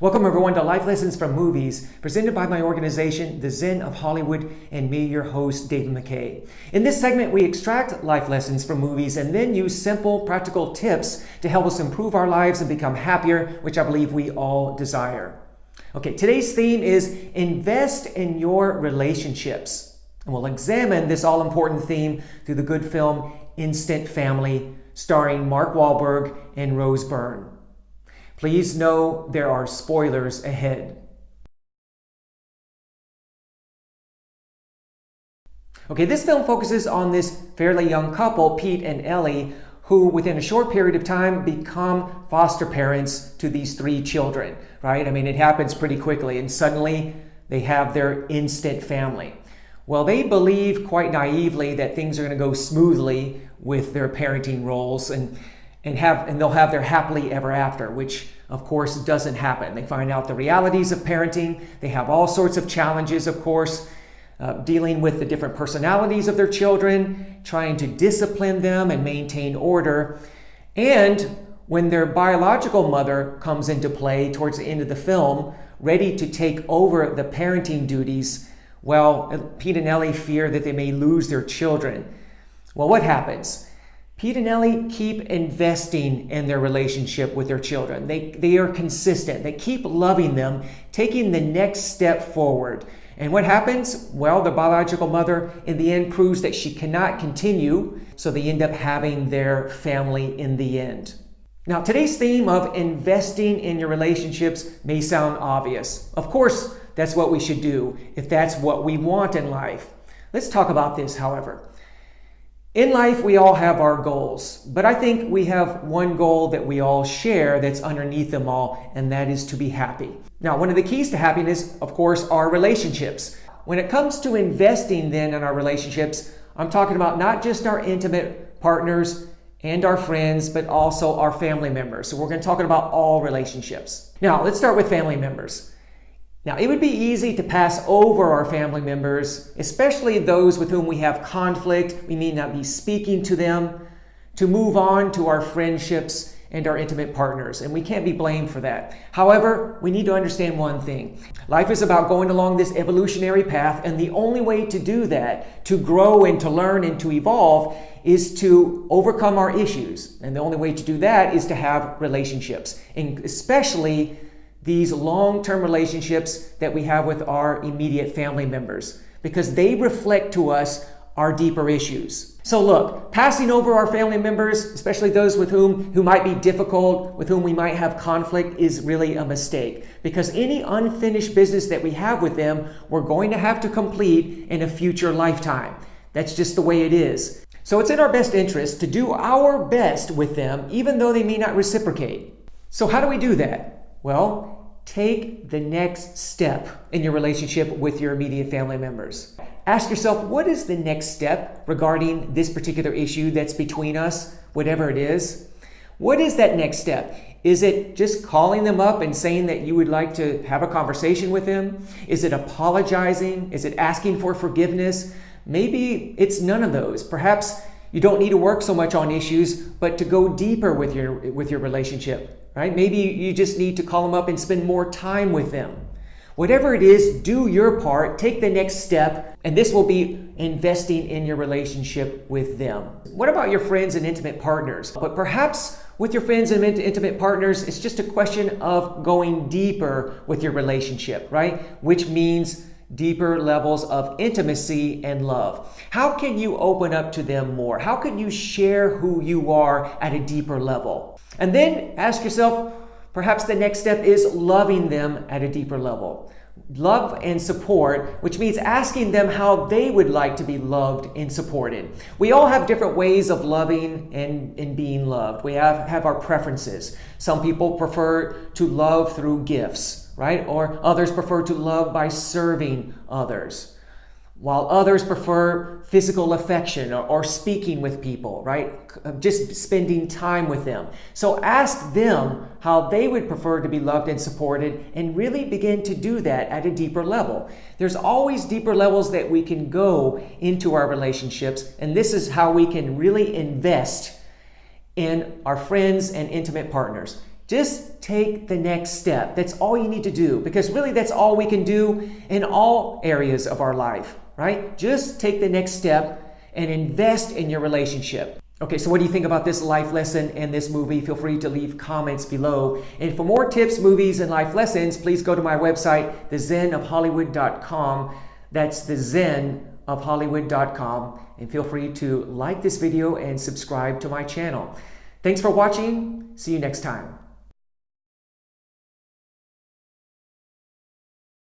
Welcome everyone to Life Lessons from Movies, presented by my organization, The Zen of Hollywood, and me, your host, David McKay. In this segment, we extract life lessons from movies and then use simple, practical tips to help us improve our lives and become happier, which I believe we all desire. Okay, today's theme is invest in your relationships. And we'll examine this all-important theme through the good film Instant Family, starring Mark Wahlberg and Rose Byrne. Please know there are spoilers ahead. Okay, this film focuses on this fairly young couple, Pete and Ellie, who within a short period of time become foster parents to these three children, right? I mean, it happens pretty quickly, and suddenly they have their instant family. Well, they believe quite naively that things are going to go smoothly with their parenting roles and they'll have their happily ever after, which of course doesn't happen. They find out the realities of parenting. They have all sorts of challenges, of course, dealing with the different personalities of their children, trying to discipline them and maintain order. And when their biological mother comes into play towards the end of the film, ready to take over the parenting duties, well, Pete and Ellie fear that they may lose their children. Well, what happens? Pete and Ellie keep investing in their relationship with their children. They are consistent. They keep loving them, taking the next step forward. And what happens? Well, the biological mother in the end proves that she cannot continue, so they end up having their family in the end. Now, today's theme of investing in your relationships may sound obvious. Of course, that's what we should do if that's what we want in life. Let's talk about this, however. In life, we all have our goals, but I think we have one goal that we all share that's underneath them all, and that is to be happy. Now, one of the keys to happiness, of course, are relationships. When it comes to investing then in our relationships, I'm talking about not just our intimate partners and our friends, but also our family members. So we're going to talk about all relationships. Now, let's start with family members. Now, it would be easy to pass over our family members, especially those with whom we have conflict, we may not be speaking to them, to move on to our friendships and our intimate partners, and we can't be blamed for that. However, we need to understand one thing. Life is about going along this evolutionary path, and the only way to do that, to grow and to learn and to evolve, is to overcome our issues. And the only way to do that is to have relationships, and especially these long-term relationships that we have with our immediate family members, because they reflect to us our deeper issues. So look, passing over our family members, especially those who might be difficult, with whom we might have conflict, is really a mistake, because any unfinished business that we have with them, we're going to have to complete in a future lifetime. That's just the way it is. So it's in our best interest to do our best with them, even though they may not reciprocate. So how do we do that? Well, take the next step in your relationship with your immediate family members. Ask yourself, what is the next step regarding this particular issue that's between us, whatever it is? What is that next step? Is it just calling them up and saying that you would like to have a conversation with them? Is it apologizing? Is it asking for forgiveness? Maybe it's none of those. Perhaps you don't need to work so much on issues, but to go deeper with your relationship. Right? Maybe you just need to call them up and spend more time with them. Whatever it is, do your part, take the next step, and this will be investing in your relationship with them. What about your friends and intimate partners? But perhaps with your friends and intimate partners, it's just a question of going deeper with your relationship, right? Which means deeper levels of intimacy and love. How can you open up to them more? How can you share who you are at a deeper level? And then ask yourself, perhaps the next step is loving them at a deeper level. Love and support, which means asking them how they would like to be loved and supported. We all have different ways of loving and being loved. We have our preferences. Some people prefer to love through gifts, right? Or others prefer to love by serving others, while others prefer physical affection or speaking with people, right? Just spending time with them. So ask them how they would prefer to be loved and supported, and really begin to do that at a deeper level. There's always deeper levels that we can go into our relationships, and this is how we can really invest in our friends and intimate partners. Just take the next step. That's all you need to do, because really that's all we can do in all areas of our life, right? Just take the next step and invest in your relationship. Okay, so what do you think about this life lesson and this movie? Feel free to leave comments below. And for more tips, movies, and life lessons, please go to my website, thezenofhollywood.com. That's thezenofhollywood.com. And feel free to like this video and subscribe to my channel. Thanks for watching. See you next time.